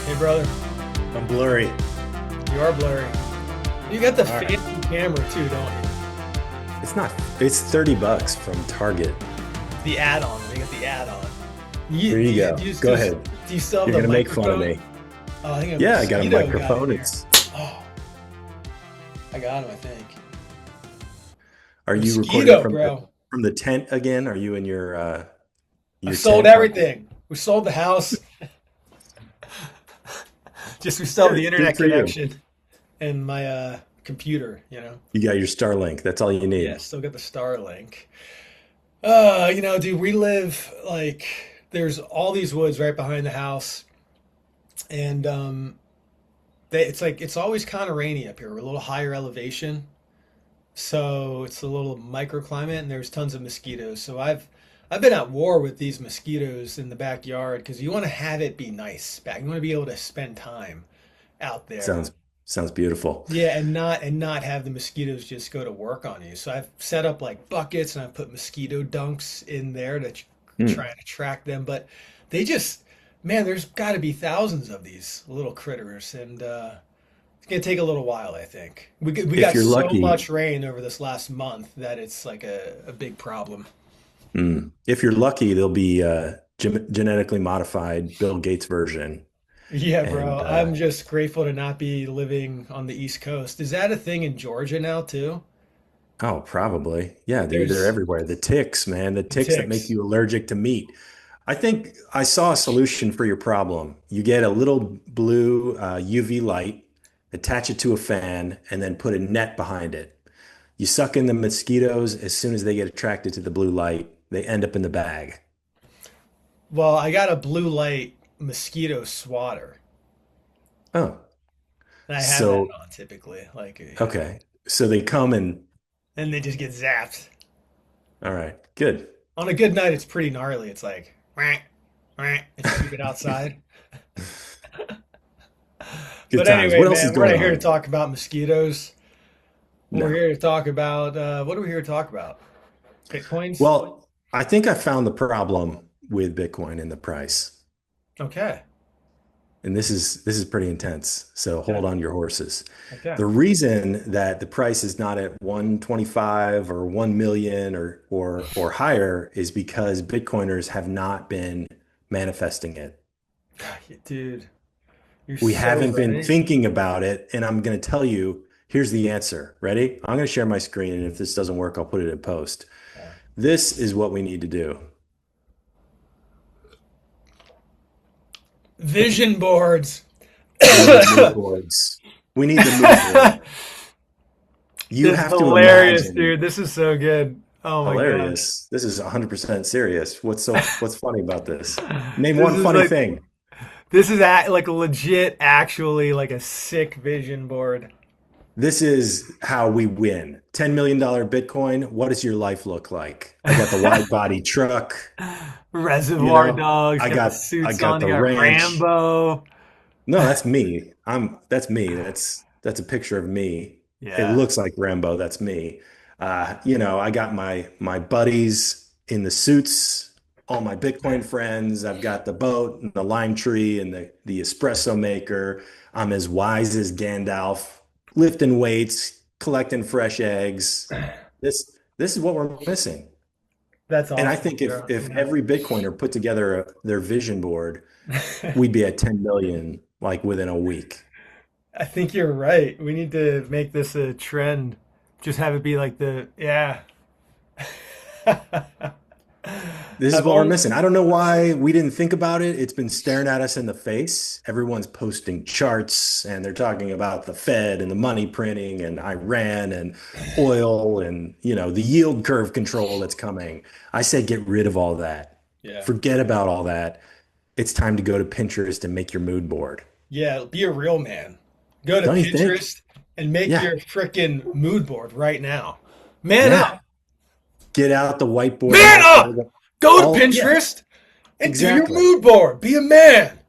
Hey, brother, I'm blurry. you are blurry. You got the All right. fancy camera too, don't you? It's not, it's $30 from Target. The add-on. They got the add-on. Here you go. Go ahead. Do you still have You're the going to make fun of microphone? me. Oh, I think a Yeah, I got a mosquito got in microphone. here. It's, Oh, I got him, I think. are you recording Mosquito, bro. from the tent again? Are you in I your sold tent? everything. We sold the house. Just we still have the Good internet for you. connection and my computer, you know. You got your Starlink. That's all you Yeah, need. still got the Starlink. Dude, we live like there's all these woods right behind the house, and it's like it's always kind of rainy up here. We're a little higher elevation, so it's a little microclimate, and there's tons of mosquitoes. So I've been at war with these mosquitoes in the backyard because you want to have it be nice back. You want to be able to spend time out there. Sounds sounds beautiful. Yeah, and not have the mosquitoes just go to work on you. So I've set up like buckets and I've put mosquito dunks in there to try Hmm. and attract them. But they just, man, there's got to be thousands of these little critters, and it's gonna take a little while, I think. We If got you're so lucky, much rain over this last month that it's like a big problem. if you're lucky, there'll be genetically modified Bill Gates version. Yeah, bro. And I'm just grateful to not be living on the East Coast. Is that a thing in Georgia now too? oh, probably. Yeah, they're There's everywhere. The ticks, man, the the ticks that make ticks. you allergic to meat. I think I saw a solution for your problem. You get a little blue UV light, attach it to a fan, and then put a net behind it. You suck in the mosquitoes as soon as they get attracted to the blue light, they end up in the bag. Well, I got a blue light mosquito swatter, Oh, and I have that so on typically. Like, okay. So they come and and they just get zapped. all right, good. On a good night, it's pretty gnarly. It's like, wah, wah, if you keep it outside. Good But times. anyway, What else is man, we're going not here to on? talk about mosquitoes. We're No. here to talk about what are we here to talk about? Bitcoins? Well, I think I found the problem with Bitcoin and the price. Okay. And this is pretty intense. So Okay. hold on your horses. Okay. The reason that the price is not at 125 or 1 million or higher is because Bitcoiners have not been manifesting it. Dude, you're We so haven't been right. thinking about it, and I'm going to tell you, here's the answer. Ready? I'm going to share my screen, and if this doesn't work, I'll put it in post. Yeah. This is what we need to do. Vision boards. We need mood boards. We need the mood board. You This is have to hilarious, imagine. dude. This is so good. Oh my God. Hilarious. This is 100% serious. What's funny about this? Name This one is funny like thing. this is like legit, actually like a sick vision board. This is how we win. $10 million Bitcoin. What does your life look like? I got the wide body truck, you Reservoir know. Dogs I got the got I suits got on. They the got ranch. Rambo. No, that's me. That's me. That's a picture of me. It Yeah. looks like Rambo. That's me. I got my buddies in the suits, all my Bitcoin friends. I've got the boat and the lime tree and the espresso maker. I'm as wise as Gandalf, lifting weights, collecting fresh eggs. This is what we're missing. That's And I awesome, think if bro. if Yeah. every Bitcoiner put together their vision board, we'd be at 10 million like within a week. I think you're right. We need to make this a trend. Just have it be like yeah. This is I've what we're only, missing. I don't know why we didn't think about it. It's been staring at us in the face. Everyone's posting charts and they're talking about the Fed and the money printing and Iran and oil and, the yield curve control that's coming. I said get rid of all that. yeah. Forget about all that. It's time to go to Pinterest and make your mood board. Yeah, be a real man. Go to Don't you think? Pinterest and make Yeah. your freaking mood board right now. Man Yeah. up. Get out the whiteboard Man out. up. Go to Yeah, Pinterest and do your exactly. mood board. Be a man.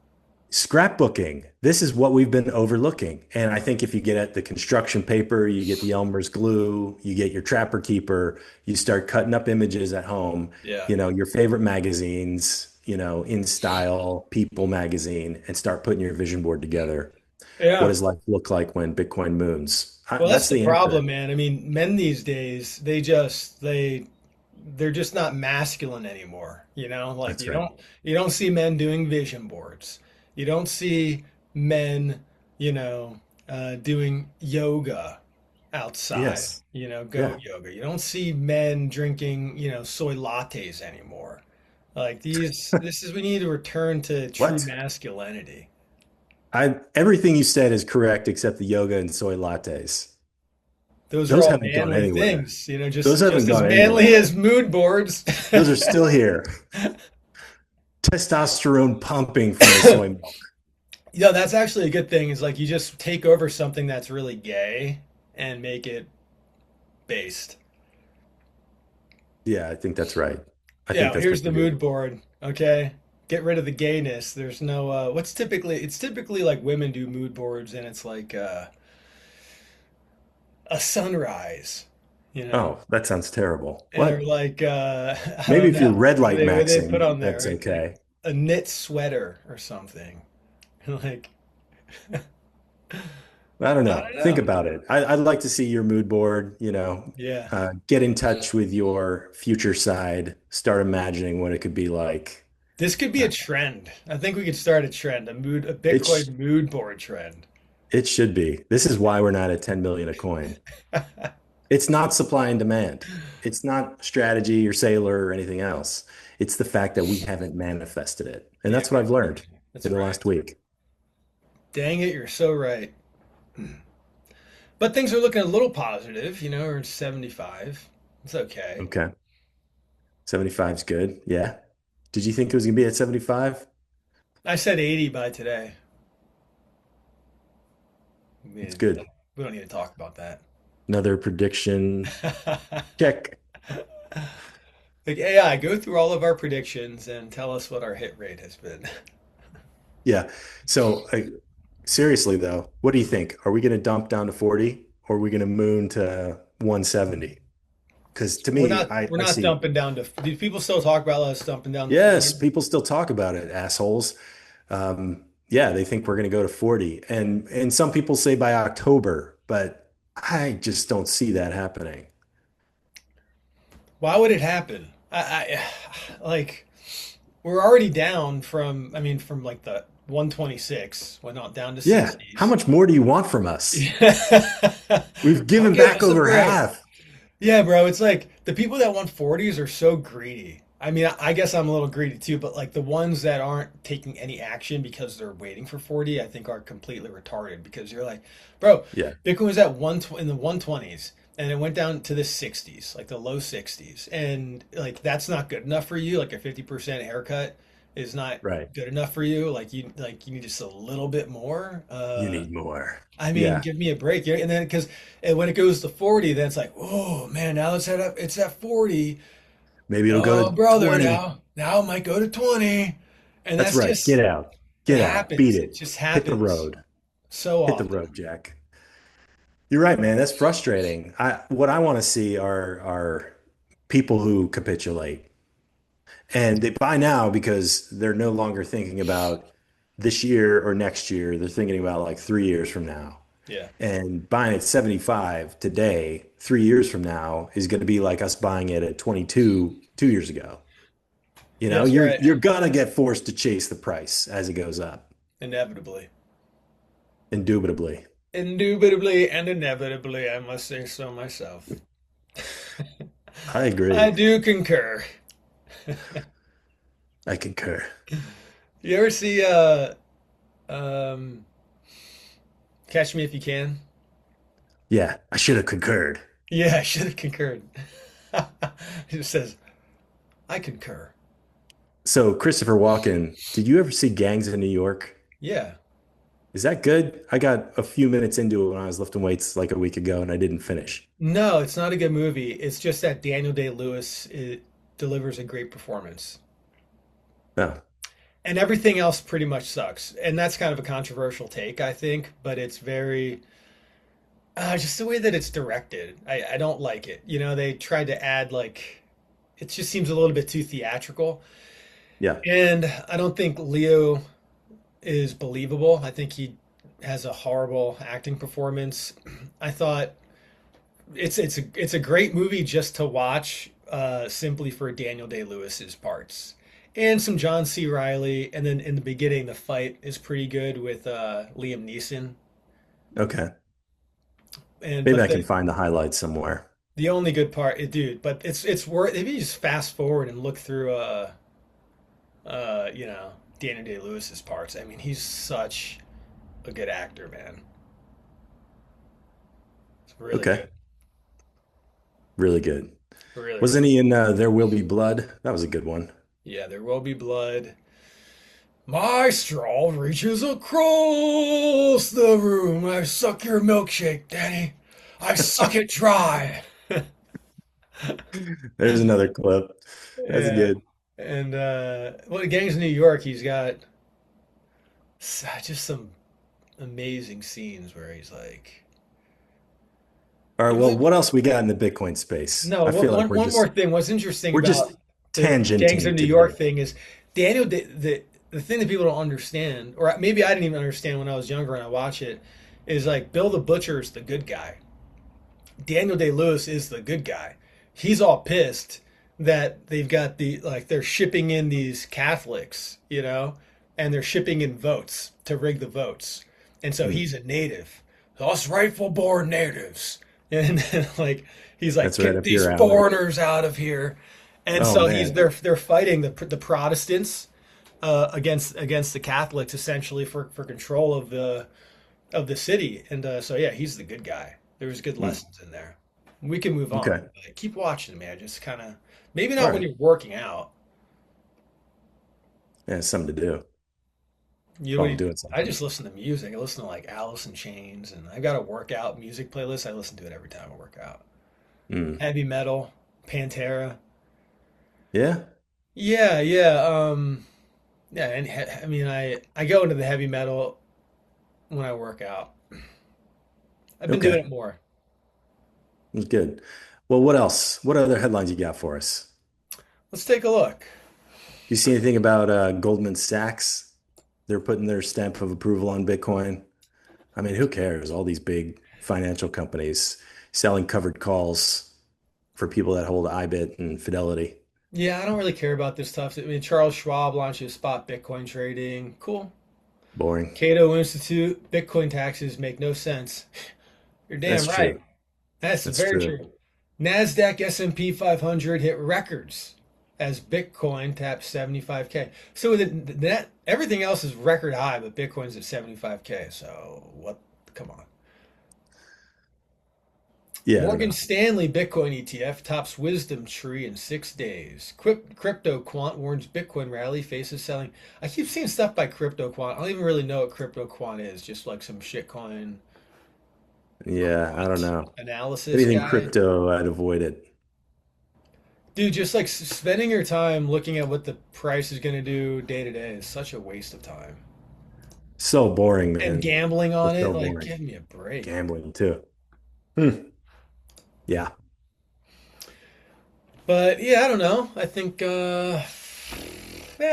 Scrapbooking. This is what we've been overlooking. And I think if you get at the construction paper, you get the Elmer's glue, you get your Trapper Keeper, you start cutting up images at home, Yeah. your favorite magazines. In Style, People magazine, and start putting your vision board together. What Yeah. does life look like when Bitcoin moons? Well, that's That's the the answer. problem, man. I mean, men these days, they're just not masculine anymore, you know? Like That's right. you don't see men doing vision boards. You don't see men, you know, doing yoga outside, Yes. goat Yeah. yoga. You don't see men drinking, soy lattes anymore. Like we need to return to true What? masculinity. Everything you said is correct except the yoga and soy lattes. Those are Those all haven't gone manly anywhere. things, Those haven't just as gone manly anywhere. as mood boards. Those are still here. Testosterone pumping from the soy milk. Yeah, that's actually a good thing is like you just take over something that's really gay and make it based. Yeah, I think that's right. I think Yeah, that's here's what the you do. mood board. Okay. Get rid of the gayness. There's no it's typically like women do mood boards and it's like a sunrise, you know. Oh, that sounds terrible. Or What? like I Maybe don't if you're know. red light What they put maxing, on there? that's Right? Like okay. a knit sweater or something. Like I don't I know. don't Think know. about it. I'd like to see your mood board, Yeah. get in touch with your future side, start imagining what it could be like. This could be Uh, a trend. I think we could start a trend, a It sh Bitcoin mood board trend. it should be. This is why we're not at 10 million a coin. It's not supply and demand. It's not strategy or Sailor or anything else. It's the fact that we haven't manifested it. And Yeah, that's what I've learned that's in the right. last week. Dang it, you're so right. But things are looking a little positive, we're at 75. It's okay. Okay. 75 is good. Yeah. Did you think it was going to be at 75? I said 80 by today. It's We good. we don't need to talk about that. Another prediction. Check. Like AI, go through all of our predictions and tell us what our hit rate has been. Yeah. So, seriously, though, what do you think? Are we going to dump down to 40 or are we going to moon to 170? Because to me, We're I not see, dumping down to. Do people still talk about us dumping down to yes, 40? people still talk about it, assholes. Yeah, they think we're going to go to 40. And some people say by October, but I just don't see that happening. Why would it happen? Like we're already down from. I mean, from like the 126, went on down to Yeah. How 60s. much more do you want from us? We've Don't given give back us a over break. half. Yeah, bro, it's like the people that want 40s are so greedy. I mean, I guess I'm a little greedy too, but like the ones that aren't taking any action because they're waiting for 40, I think are completely retarded because you're like, bro, Yeah. Bitcoin was at in the 120s and it went down to the 60s, like the low 60s. And like that's not good enough for you. Like a 50% haircut is not Right. good enough for you. Like you need just a little bit more. You need more. I mean, Yeah. give me a break. And then because when it goes to 40, then it's like, oh man, now it's at 40. Maybe it'll go Oh, to brother, 20. now it might go to 20. And That's that's right. Get just out. it Get out. Beat happens. It it. just Hit the happens road. so Hit the often. road, Jack. You're right, man. That's frustrating. What I want to see are people who capitulate. And they buy now because they're no longer thinking about this year or next year. They're thinking about like 3 years from now. Yeah, And buying at 75 today, 3 years from now, is going to be like us buying it at 22 2 years ago. that's You're right. you're gonna get forced to chase the price as it goes up, Inevitably. indubitably. Indubitably and inevitably, I must say so myself. I I agree. do concur. I concur. You ever see um Catch Me If You Can? Yeah, I should have concurred. Yeah, I should have concurred. He just says, I concur. So, Christopher Walken, did you ever see Gangs in New York? Yeah. Is that good? I got a few minutes into it when I was lifting weights like a week ago and I didn't finish. No, it's not a good movie. It's just that Daniel Day-Lewis delivers a great performance. No. And everything else pretty much sucks. And that's kind of a controversial take, I think, but it's very just the way that it's directed. I don't like it. They tried to add like it just seems a little bit too theatrical. Yeah. And I don't think Leo is believable. I think he has a horrible acting performance. I thought it's a great movie just to watch, simply for Daniel Day-Lewis's parts and some John C. Riley. And then in the beginning, the fight is pretty good with Liam Neeson. Okay. And Maybe but I can find the highlights somewhere. the only good part, dude, but it's worth if you just fast forward and look through Daniel Day-Lewis's parts. I mean, he's such a good actor, man. It's really Okay. good, Really good. really good. Wasn't he in There Will Be Blood? That was a good one. Yeah, there will be blood. My straw reaches across the room. I suck your milkshake, Danny. I suck it dry. There's another clip. That's Yeah. good. And well, Gangs of New York, he's got just some amazing scenes where he's like, All right. it Well, was, what else we got in the Bitcoin space? no, I feel like one more thing. What's interesting we're just about the Gangs of tangenting New York today. thing is the thing that people don't understand, or maybe I didn't even understand when I was younger and I watch it, is like Bill the Butcher is the good guy. Daniel Day Lewis is the good guy. He's all pissed that they've got they're shipping in these Catholics, and they're shipping in votes to rig the votes. And so Hmm. he's a native. Us rightful born natives. And then, like he's like, That's right get up these your alley. foreigners out of here. And Oh so man. they're fighting the Protestants against the Catholics essentially for control of the city. And so yeah, he's the good guy. There's good Hmm. lessons in there. We can move on. Okay. But keep watching, man. Just kind of maybe All not when right. you're working out. Yeah, it's something to do You know, while I'm doing I something. just listen to music. I listen to like Alice in Chains, and I've got a workout music playlist. I listen to it every time I work out. Hmm. Heavy metal, Pantera. Yeah. Yeah, yeah, yeah. And I mean, I go into the heavy metal when I work out. I've been doing Okay. it more. That's good. Well, what else? What other headlines you got for us? Let's take a look. You see anything about Goldman Sachs? They're putting their stamp of approval on Bitcoin. I mean, who cares? All these big financial companies selling covered calls for people that hold IBIT and Fidelity. Yeah, I don't really care about this stuff. I mean, Charles Schwab launches spot Bitcoin trading. Cool. Boring. Cato Institute, Bitcoin taxes make no sense. You're damn That's right. true. That's That's very true. true. NASDAQ S&P 500 hit records as Bitcoin tapped 75K. So that everything else is record high, but Bitcoin's at 75K. So what? Come on. Yeah, I don't Morgan know. Stanley Bitcoin ETF tops Wisdom Tree in 6 days. Crypto Quant warns Bitcoin rally faces selling. I keep seeing stuff by Crypto Quant. I don't even really know what Crypto Quant is. Just like some shitcoin Yeah, I don't quant know. analysis Anything guy. crypto, I'd avoid it. Dude, just like spending your time looking at what the price is going to do day to day is such a waste of time. So boring, And man. gambling on It's it, so like, boring. give me a break. Gambling too. Hmm. Yeah. But yeah, I don't know. I think yeah,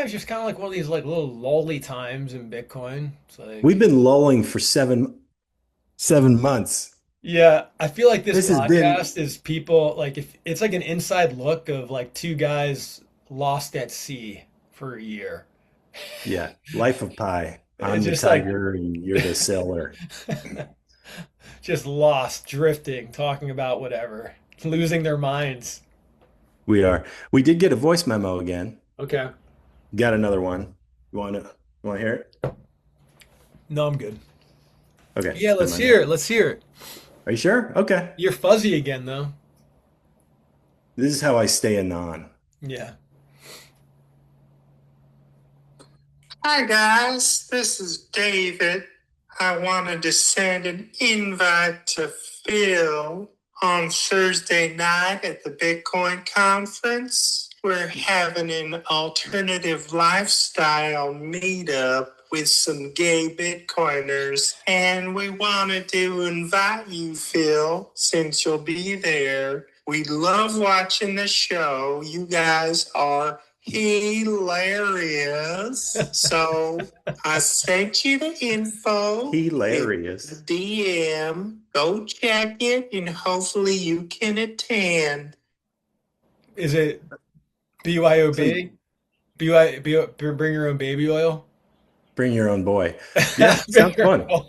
it's just kind of like one of these like little lolly times in Bitcoin. It's We've like, been lulling for 7 months. yeah, I feel like this This has been, podcast is people like if it's like an inside look of like two guys lost at sea for a year. yeah, life of Pi. It's I'm the just like tiger and you're the sailor. just lost, drifting, talking about whatever, losing their minds. We are. We did get a voice memo again. Okay. Got another one. You want to hear it? No, I'm good. Okay, Yeah, never let's mind hear then. it. Let's hear it. Are you sure? Okay. You're fuzzy again, though. This is how I stay anon. Yeah. Hi guys, this is David. I wanted to send an invite to Phil on Thursday night at the Bitcoin conference. We're having an alternative lifestyle meetup with some gay Bitcoiners, and we wanted to invite you, Phil, since you'll be there. We love watching the show. You guys are hilarious. So I sent you the info in Hilarious. the DM. Go check it and hopefully you can attend. Is it So you BYOB? Bring your own baby oil? bring your own boy. Yeah, Bring sounds your fun. own-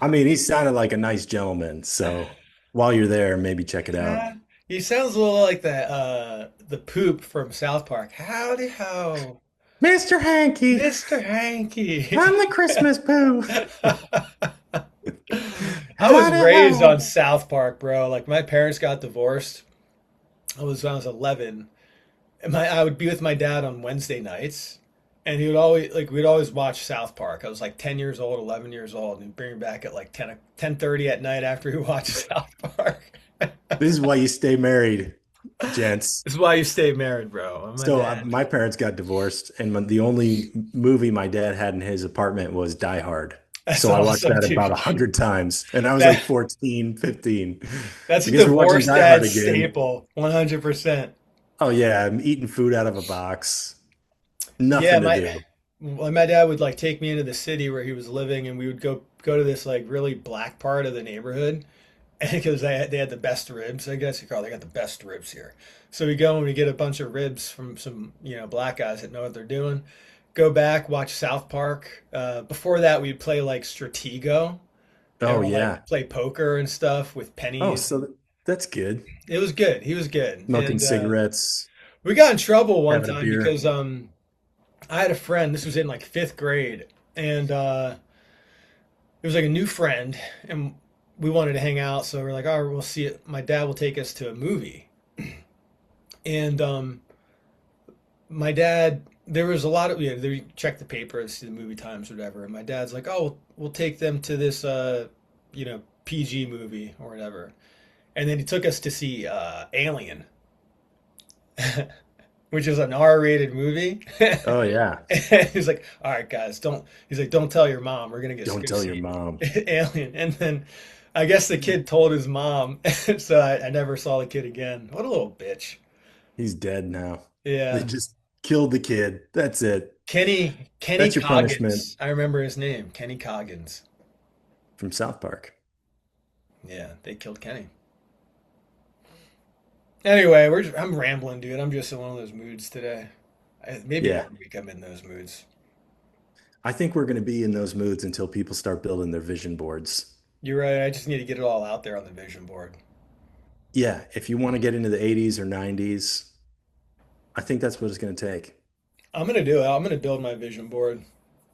I mean, he sounded like a nice gentleman. So while you're there, maybe check it out. He sounds a little like the poop from South Park. Howdy ho, Mr. Hanky, Mr. Hanky. I'm the Christmas poo. I was Howdy raised ho. on South Park, bro. Like my parents got divorced. I was when I was 11. And I would be with my dad on Wednesday nights, and he would always like we'd always watch South Park. I was like 10 years old, 11 years old, and he'd bring me back at like 10:30 at night after he watched South Park. This is why you stay married, gents. This is why you stay married, bro. I'm my So dad. my parents got divorced, and the only movie my dad had in his apartment was Die Hard. That's So I watched awesome, that about dude. 100 times, and I was like That 14, 15. that's I a guess we're watching divorced Die Hard dad again. staple, 100%. Oh yeah, I'm eating food out of a box. Yeah, Nothing to my do. well, my dad would like take me into the city where he was living, and we would go to this like really black part of the neighborhood, and because they had the best ribs, I guess you call it. They got the best ribs here. So we go and we get a bunch of ribs from some black guys that know what they're doing. Go back, watch South Park. Before that, we'd play like Stratego, Oh and we'd yeah. like play poker and stuff with Oh, pennies. so that's good. It was good. He was good, Smoking and cigarettes, we got in trouble one having a time beer. because I had a friend. This was in like fifth grade, and it was like a new friend, and we wanted to hang out. So we're like, oh, we'll see it. My dad will take us to a movie, and my dad. There was a lot of They check the paper, see the movie times, whatever. And my dad's like, oh, we'll take them to this PG movie or whatever. And then he took us to see Alien, which is an R-rated movie. Oh yeah. He's like, all right, guys, don't. He's like, don't tell your mom. We're gonna Don't go tell your see mom. Alien. And then I guess the kid told his mom, so I never saw the kid again. What a little bitch. He's dead now. They Yeah, just killed the kid. That's it. Kenny That's your punishment Coggins. I remember his name, Kenny Coggins. from South Park. Yeah, they killed Kenny. Anyway, I'm rambling, dude. I'm just in one of those moods today. Maybe Yeah. every week I'm in those moods. I think we're going to be in those moods until people start building their vision boards. You're right. I just need to get it all out there on the vision board. Yeah, if you want to get into the 80s or 90s, I think that's what it's going to take. I'm gonna do it. I'm gonna build my vision board,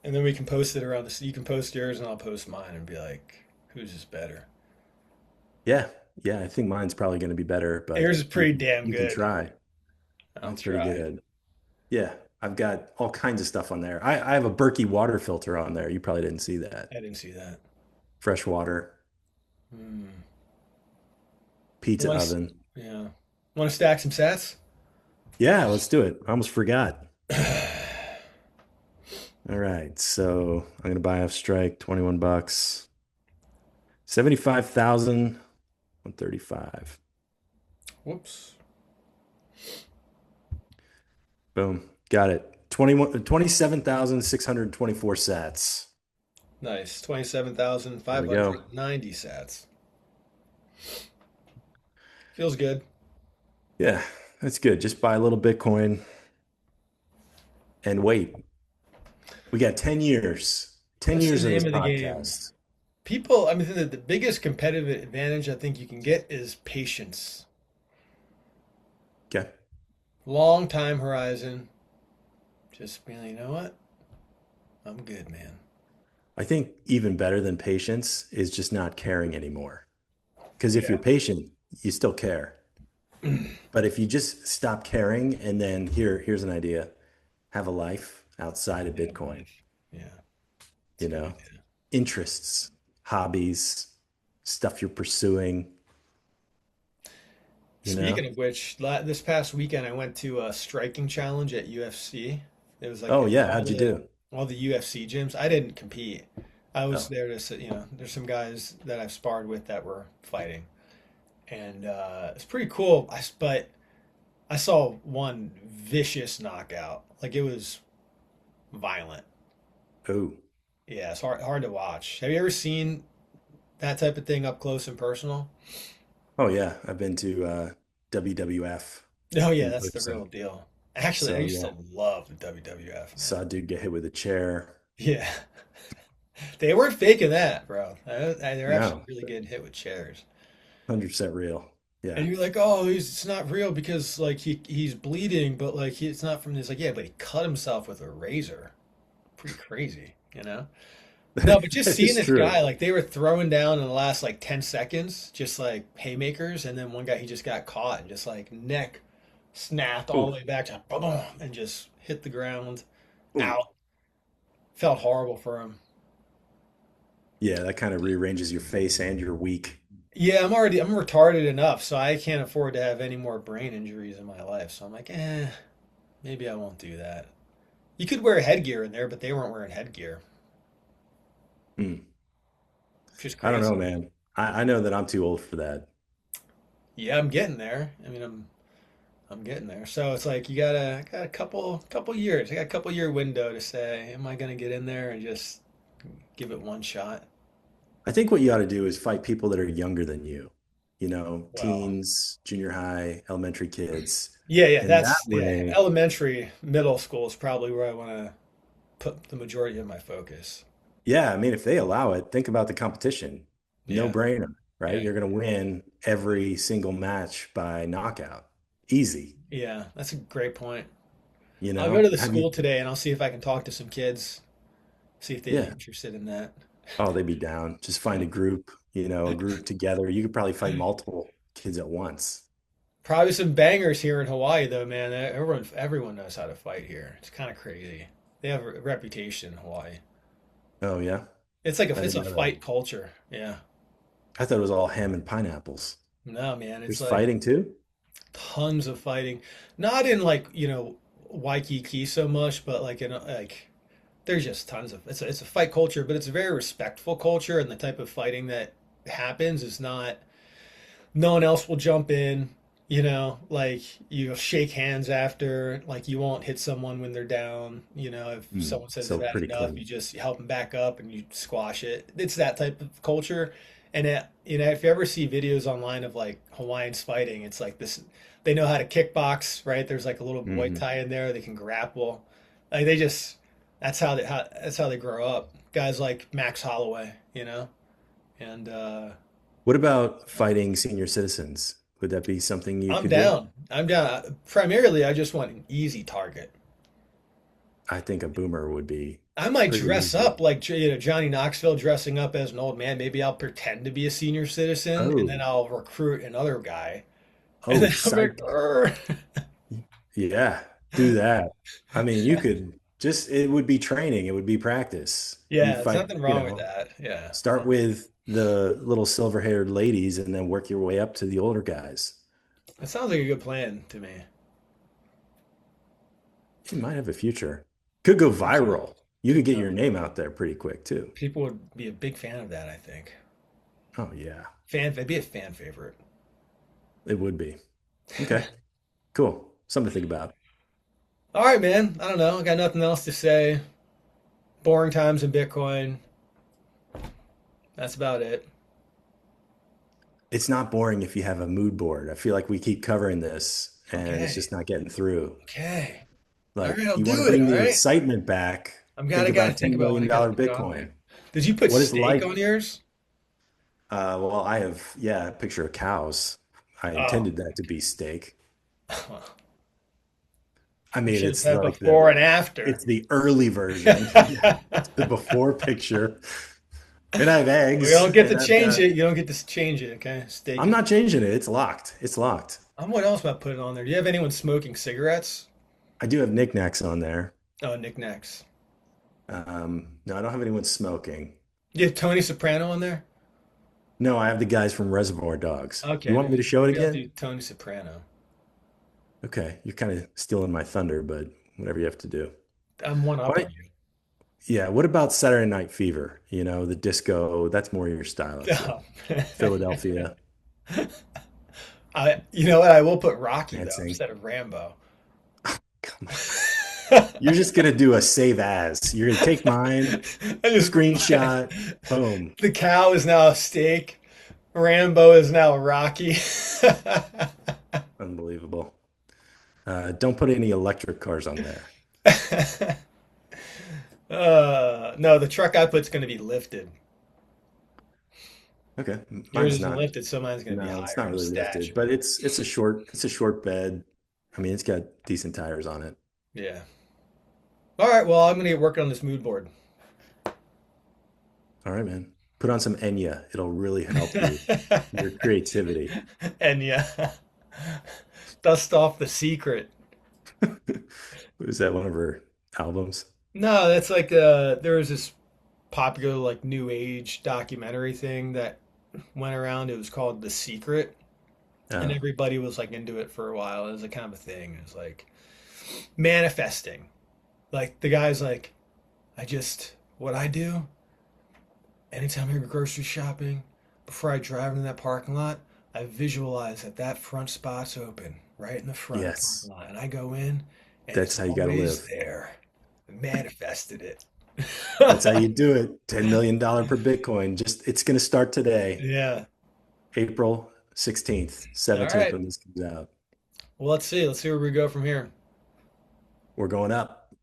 and then we can post it around the. You can post yours, and I'll post mine, and be like, "Who's is better?" Yeah, yeah, I think mine's probably going to be better, but Yours is pretty damn you can good. try. I'll Mine's pretty try. good. Yeah, I've got all kinds of stuff on there. I have a Berkey water filter on there. You probably didn't see that. I didn't see that. Fresh water, Hmm. You pizza want to? oven. Yeah. Want to stack some sats? Yeah, let's do it. I almost forgot. All right, so I'm gonna buy off strike, 21 bucks, 75,000, 135. Whoops. Boom, got it. 27,624 sats. Nice. 27,000 There five we hundred go. ninety sats. Feels good. Yeah, that's good. Just buy a little Bitcoin and wait. We got 10 years. 10 That's the years of this name of the game. podcast. People, I mean, the biggest competitive advantage I think you can get is patience. Okay. Long time horizon. Just being, you know what? I'm good, man. I think even better than patience is just not caring anymore. Because if Yeah. you're patient, you still care. But if you just stop caring and then here's an idea, have a life outside of Yeah, Bitcoin, life. Yeah, it's you a good know, idea. interests, hobbies, stuff you're pursuing, you know? Speaking of which, this past weekend I went to a striking challenge at UFC. It was like Oh yeah, how'd you do? all the UFC gyms. I didn't compete. I was Oh, there to sit, there's some guys that I've sparred with that were fighting, and it's pretty cool. But I saw one vicious knockout. Like it was violent. Oh, Yeah, it's hard to watch. Have you ever seen that type of thing up close and personal? oh yeah. I've been to WWF Oh yeah, in that's the person. real deal. Actually, I So used yeah, to love the WWF, man. saw a dude get hit with a chair. Yeah, they weren't faking that, bro. They're actually No, really getting hit with chairs. 100% real. And Yeah. you're like, oh, it's not real because like he's bleeding, but like it's not from this. Like, yeah, but he cut himself with a razor. Pretty crazy, you know? No, but just That seeing is this guy, true. like they were throwing down in the last like 10 seconds, just like haymakers, and then one guy he just got caught and just like neck snapped all the Oh, way back, just boom, and just hit the ground oh. out. Felt horrible for him. Yeah, that kind of rearranges your face and your week. Yeah, I'm retarded enough, so I can't afford to have any more brain injuries in my life. So I'm like, maybe I won't do that. You could wear headgear in there, but they weren't wearing headgear, Hmm. which is I don't know, crazy. man. I know that I'm too old for that. Yeah, I'm getting there. I mean, I'm getting there. So it's like you got a couple years. I got a couple year window to say, am I gonna get in there and just give it one shot? I think what you ought to do is fight people that are younger than you, Well, teens, junior high, elementary kids. yeah. And that That's yeah. way, Elementary, middle school is probably where I want to put the majority of my focus. yeah, I mean, if they allow it, think about the competition. No Yeah, brainer, right? yeah, You're going to win every single match by knockout. Easy, yeah. That's a great point. you I'll go to know? the Have you, school today and I'll see if I can talk to some kids, see if they'd be yeah. interested in that. Oh, they'd be down. Just find a group, a group together. You could probably fight multiple kids at once. Probably some bangers here in Hawaii, though, man. Everyone knows how to fight here. It's kind of crazy. They have a reputation in Hawaii. Oh, yeah. It's like I it's didn't a know that. fight culture. Yeah. I thought it was all ham and pineapples. No, man. It's There's like fighting too? tons of fighting. Not in like, Waikiki so much, but like like there's just tons of it's a fight culture, but it's a very respectful culture, and the type of fighting that happens is not no one else will jump in, like you shake hands after, like you won't hit someone when they're down, if someone says they've So had pretty enough, you clean. just help them back up and you squash it. It's that type of culture. And if you ever see videos online of like Hawaiians fighting, it's like this, they know how to kickbox, right? There's like a little Muay Hmm. Thai in there, they can grapple. Like that's how they grow up. Guys like Max Holloway, and What about fighting senior citizens? Would that be something you I'm could do? down. I'm down. Primarily, I just want an easy target. I think a boomer would be I might pretty dress easy. up like Johnny Knoxville dressing up as an old man. Maybe I'll pretend to be a senior citizen, and then Oh, I'll recruit another guy, and oh, then I'll be like, psych. "Arr." Yeah, do that. I mean, you could just, it would be training, it would be practice. You Yeah, there's fight, nothing wrong with that. Yeah, start with the little silver-haired ladies and then work your way up to the older guys. that sounds like a good plan to me. You might have a future. Could go I think so. viral. You could get Uh, your name out there pretty quick too. People would be a big fan of that, I think. Oh yeah, It'd be a fan favorite. it would be. Okay, cool. Something to think about. All right, man. I don't know. I got nothing else to say. Boring times in Bitcoin. That's about it. It's not boring if you have a mood board. I feel like we keep covering this and it's Okay. just not getting through. Okay. All right, Like, I'll you want to do it. bring All the right. excitement back, think Gotta about think $10 about one. I million gotta put it on Bitcoin. there. Did you put What is steak life? on yours? Well, I have, yeah, a picture of cows. I Oh, intended that to be steak. I you mean, should have it's said like before and after. it's the early version. Yeah, it's the before picture. And I have We eggs don't get to and I've change got, it. You don't get to change it. Okay, steak I'm is. not changing it. It's locked. It's locked. What else am I putting on there? Do you have anyone smoking cigarettes? I do have knickknacks on there. Oh, knickknacks. No, I don't have anyone smoking. Do you have Tony Soprano on there? No, I have the guys from Reservoir Dogs. You Okay, want me to show it maybe I'll do again? Tony Soprano. Okay, you're kind of stealing my thunder, but whatever you have to do. I'm one Why up on don't, you. yeah, what about Saturday Night Fever? The disco, that's more your style, I feel. Oh. Philadelphia. You know what? I will put Rocky though Dancing. instead of Rambo. Come on. You're just gonna do a save as. You're gonna take mine, I just screenshot, boom. the cow is now a steak. Rambo is now Rocky. Unbelievable. Don't put any electric cars on there. No, the truck I put's going to be lifted. Okay, Yours mine's isn't not. lifted, so mine's going to be No, it's higher not in really lifted, stature. but it's a short bed. I mean, it's got decent tires on it. Yeah. All right. Well, I'm going to get working on this mood board. All right, man. Put on some Enya. It'll really help your creativity. And yeah, dust off the secret. Was that one of her albums? No, that's like there was this popular like new age documentary thing that went around. It was called The Secret, and Oh, everybody was like into it for a while. It was a kind of a thing. It was like manifesting. Like the guy's like, what I do anytime I go grocery shopping, before I drive into that parking lot, I visualize that that front spot's open, right in the front of the yes. parking lot, and I go in, and That's it's how you got to always live. there. I manifested it. That's how you do it. $10 million per Bitcoin. Just it's going to start today, Yeah. April 16th, All 17th right. when this comes out. Well, let's see. Let's see where we go from here. We're going up.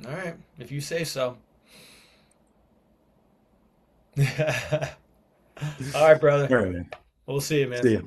All right. If you say so. All right, brother. All right, man. We'll see you, man. See ya.